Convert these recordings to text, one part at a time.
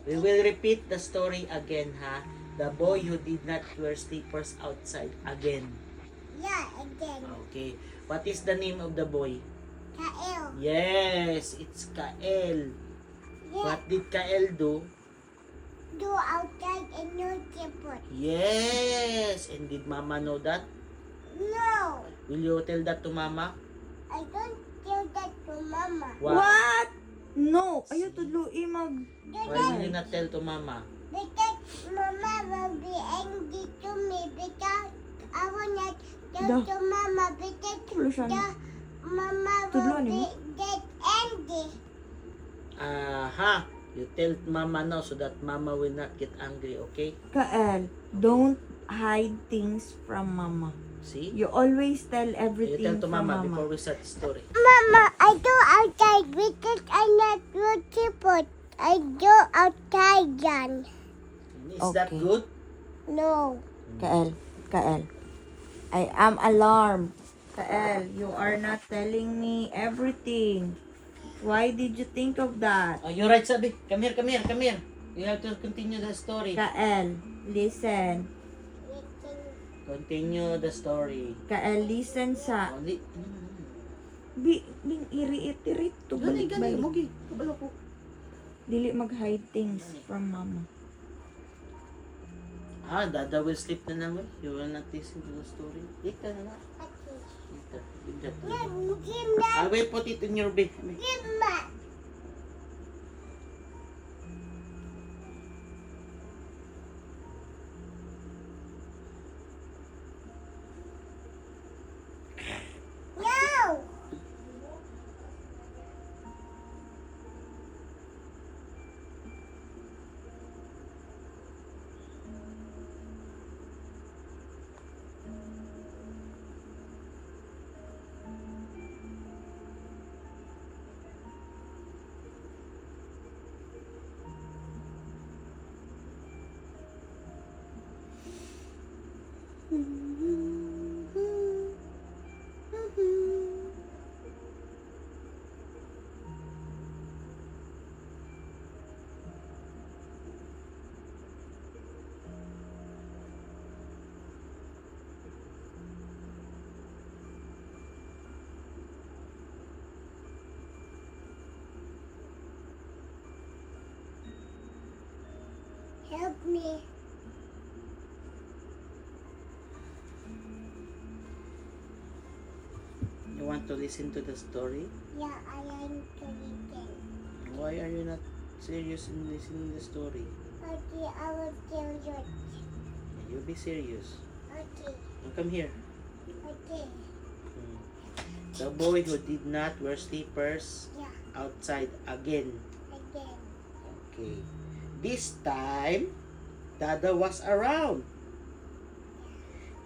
We will repeat the story again, ha? The boy who did not wear slippers outside again. Yeah, again. Okay. What is the name of the boy? Kael. Yes, it's Kael. Yeah. What did Kael do? Do outside and no chipot. Yes. And did Mama know that? No. Will you tell that to Mama? I don't tell that to Mama. What? No, ayaw tudloy mag... Why will you not tell to Mama? Because Mama will be angry to me because I will not tell Dah. to Mama because Tulo siya. the Mama Tudloan will be mo? get angry. Aha. You tell Mama now so that Mama will not get angry, okay? Kael, don't hide things from Mama. See? You always tell You everything tell to from Mama Mama. before we start the story. Mama, I go outside because I not do chipot. I go outside, Jan. Is that Okay. good? No. Kael, I am alarmed. Kael, you are not telling me everything. Why did you think of that? Oh, you're right, Sabi. Come here, come here, come here. You have to continue the story. Kael, listen. Continue the story. Kael, listen sa... Only... Bing iri-itirit to Gani, gani. balik-balik. Mugi. Kabalo po. Dili mag-hide things from Mama. Dada will sleep na naman. You will not listen to the story. Later na nga. Later. Later. I will put it in your bed. No. Help me. You want to listen to the story? Yeah, I am to listen. Why are you not serious in listening to the story? Okay, I will tell you. You be serious. Okay, Now come here. okay. The boy who did not wear slippers Yeah, outside again. again. Okay. This time, Dada was around.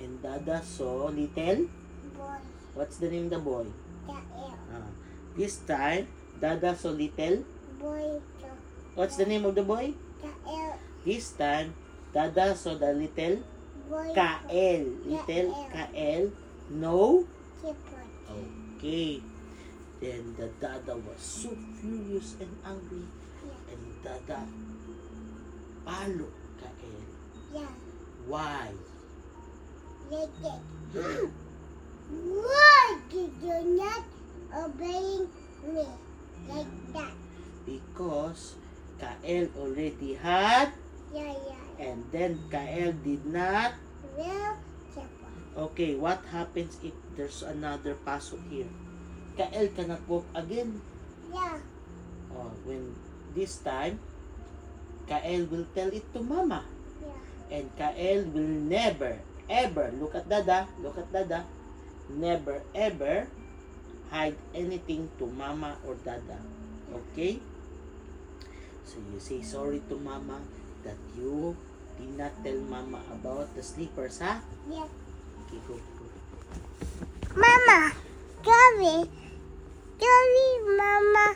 And Dada saw little... Boy, What's the name of the boy? Kael. This time, Dada saw little... Boy, What's the name of the boy? Kael. This time, Dada saw the little Boy, Kael. Little Kael. No? chipot. Okay. Then the Dada was so furious and angry. Yeah, And Dada palo Kael. yeah. Why? Like it. Why did you not obeying me like that? Because Kael already had, Yeah, yeah. and then Kael did not. Real chipot. Okay, what happens if there's another paso here? Kael cannot walk again. Yeah, When this time, Kael will tell it to Mama. yeah. And Kael will never, ever, look at Dada, never, ever hide anything to Mama or Dada. Okay? So you say sorry to Mama that you did not tell Mama about the slippers, ha? Yeah. Okay, go. Mama, sorry. Sorry, Mama.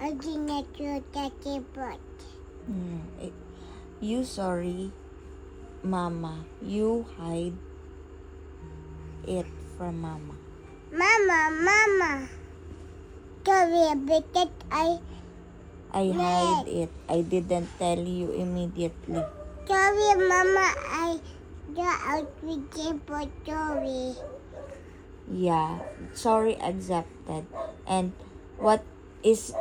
I did not do the chipot. You sorry, Mama. You hide it from Mama. Mama. Sorry, because I hide it. I didn't tell you immediately. Sorry, Mama. I go out with you for sorry. Yeah, sorry accepted. And what is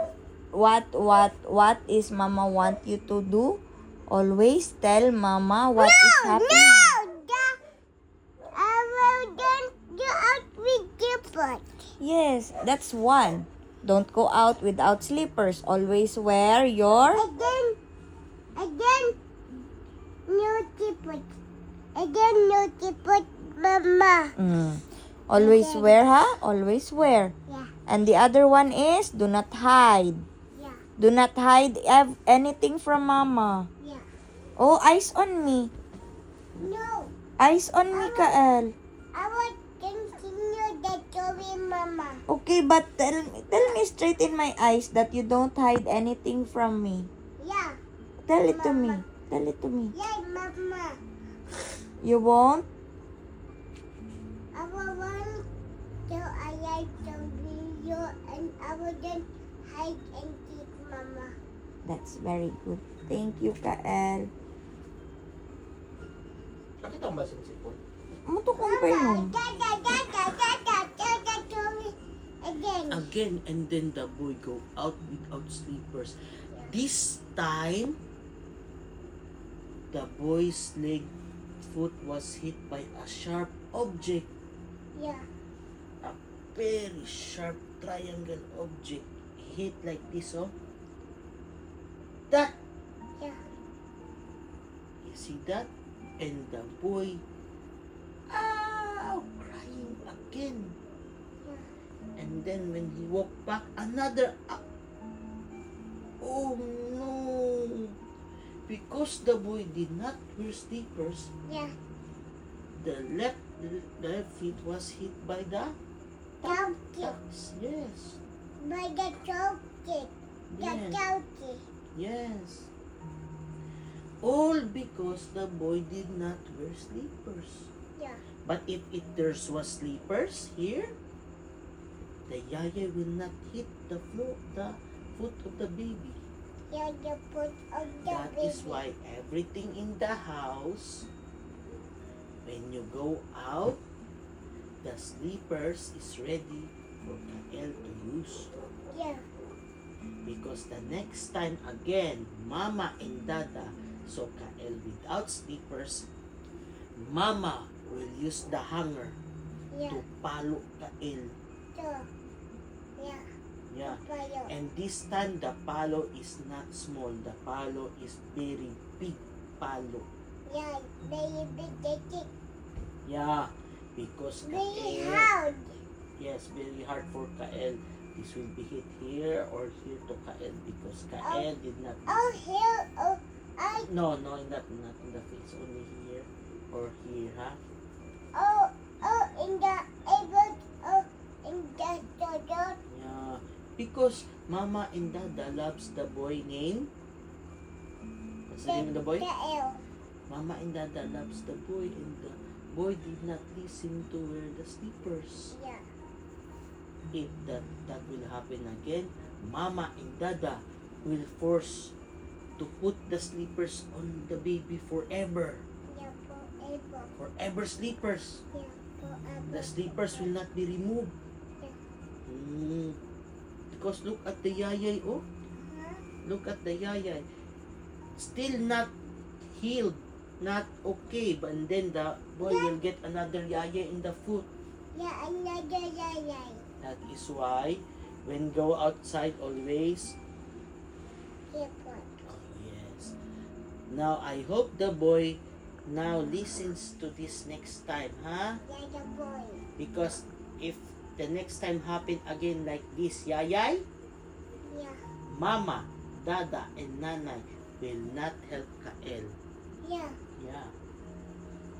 what is Mama want you to do? Always tell Mama what is happening. I will don't go out with you for. Yes, that's one. Don't go out without slippers. Always wear your Again, no tipot. Again, no tipot, Mama. Always wear, Always wear. Yeah, And the other one is do not hide. yeah, Do not hide anything from Mama. yeah. Oh, eyes on me. No, Eyes on me, Kael. I will continue the story, Mama. Okay, but tell me straight in my eyes that you don't hide anything from me. Yeah, Tell it to me. Tell it to me. yeah, Mama. You won't? I will want to I like the video and I wouldn't hide and keep Mama. That's very good. Thank you, Kael. Nakita mo ba sinisipon? Muto kong pa yun. Story again. Again, and then the boy go out without slippers. This time, the boy's foot was hit by a sharp object. Yeah, A very sharp triangle object. Hit like this, oh. That! yeah, You see that? And the boy, crying again. yeah. And then when he walked back, another, oh no! Because the boy did not wear slippers, Yeah, the left feet was hit by the chocolate. tacks. Yes, By the chocolate. The yes, chocolate. yes. All because the boy did not wear slippers. Yeah, But if there was slippers here, the yaya will not hit the foot of the baby. yeah, the foot of the That baby. is why everything in the house, when you go out, the slippers is ready for Kael to use. Yeah, Because the next time again, Mama and Dada saw Kael without slippers, Mama will use the hanger yeah, to palo Kael. so, yeah, Yeah. fire. And this time, the palo is not small. The palo is very big palo. Yeah, very big, the Yeah. Because very Kael, hard. yes, very hard for Kael. This will be hit here or here to Kael because Kael did not. Oh, here, oh, I, No, not in the face. Only here or here, ha? in the able, in the dot. Yeah. Because Mama and Dada loves the boy named. What's the name of the boy? The L. Mama and Dada loves the boy and the boy did not listen to wear the slippers. Yeah, If that will happen again, Mama and Dada will force to put the slippers on the baby forever. yeah, forever. Forever slippers. Yeah, forever. The slippers will not be removed. Yeah. Because look at the yayay, oh. Huh? Look at the yayay. Still not healed. Not okay. But then the boy will get another yayay in the foot. Yeah, another yay. That is why when go outside always. Here, what? Oh, yes. Now I hope the boy now listens to this next time, huh? Yeah, the boy. Because if the next time happen again like this, yayay, Yeah, Mama, Dada, and Nanay will not help Kael. yeah, Yeah.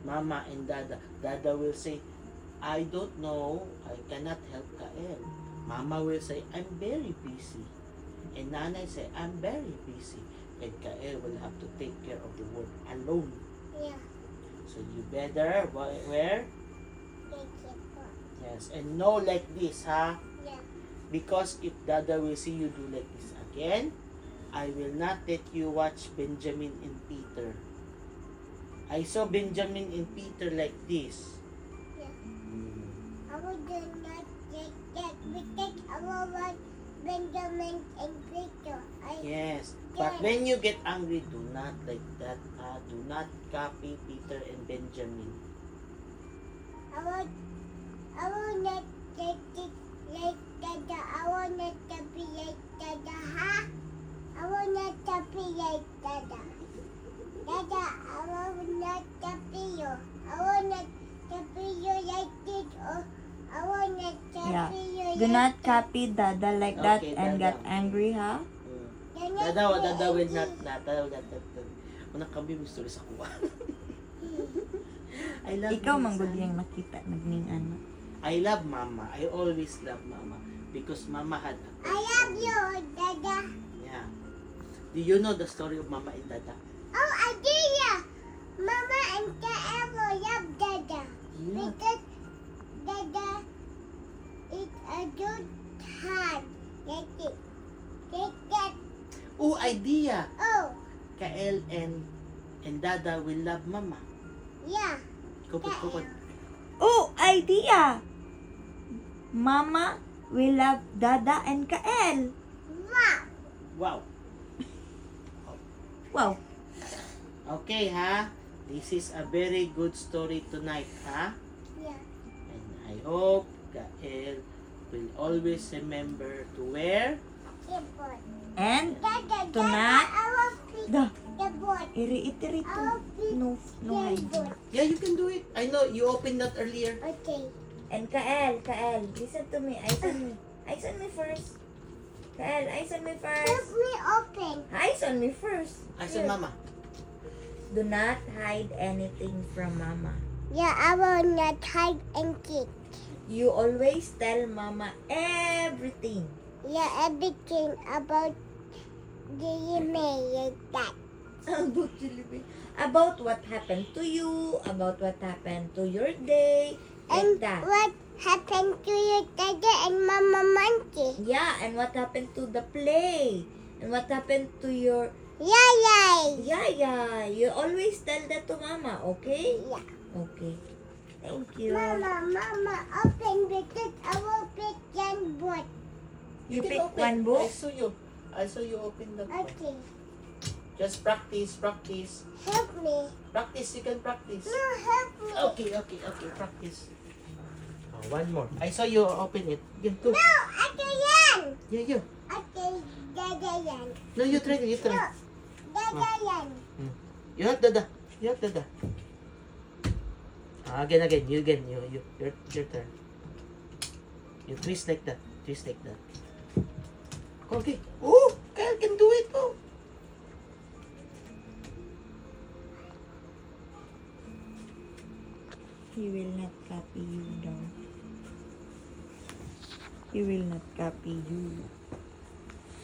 Mama and Dada will say, I don't know, I cannot help Kael. Mama will say, I'm very busy. And Nanay say, I'm very busy. And Kael will have to take care of the work alone. yeah. So you better wear, Take it what? yes, and no like this, ha? Yeah, Because if Dada will see you do like this again, I will not let you watch Benjamin and Peter. I saw Benjamin and Peter like this. Yeah. Mm. I will do not take that because I will want Benjamin and Peter. Yes. But when you get angry, do not like that. Do not copy Peter and Benjamin. I will not take it like Dada. I will not copy like Dada. Ha? I will not copy like Dada. Dada, I will not copy you. I will not copy you like this. Or I will not Yeah. copy you Do like not this. copy Dada like that Okay, and Dada. get angry, ha? Mm. Do not Dada will do not. it. Dada will not. Unang kami mo story sa kuha. I love Ikaw you, manggod son. yung nakita nagningan mo. I love Mama. I always love Mama because Mama had a I love you, Dada. Yeah. Do you know the story of Mama and Dada? Oh, idea! Mama and Dada will love Dada. Yeah. Because Dada is a good heart. Like it. Like that. Oh, idea! Oh, Kael and Dada will love Mama. yeah. Kupot. Oh, idea! Mama will love Dada and Kael. Wow. Wow. Wow. Okay, ha? This is a very good story tonight, ha? Yeah. And I hope Kael will always remember to wear. The boy. And Dada, To Dada, not- I will pick the the boy. iri-iterate I will pick no the hide. boy. Yeah, you can do it. I know, you opened that earlier. Okay. And Kael, listen to me. Eyes on me. Eyes on me first. Kael, eyes on me Help first. me open. Eyes on me first. I said, Here. Mama. Do not hide anything from Mama. Yeah, I will not hide and kick. You always tell Mama everything. Yeah, everything about the email like that. About what happened to you, about what happened to your day, like And that. what happened to your Dada and Mama Monkey? Yeah, and what happened to the play, and what happened to your Yay! yeah. You always tell that to Mama, okay? Yeah. Okay. Thank you. Mama, open because I will pick one board. You can pick open. one book. I saw you open that one. Okay. Just practice. Help me. Practice, you can practice. No, help me. Okay, practice. Oh, one more. I saw you open it. Again, two. No, okay, yan. Yeah. Okay, Dada yan. No, you try. No, Dada yan. You have Dada. Again. Your turn. You twist like that. Okay. Oh, Kyle can do it. Oh. He will not copy you, though. He will not copy you.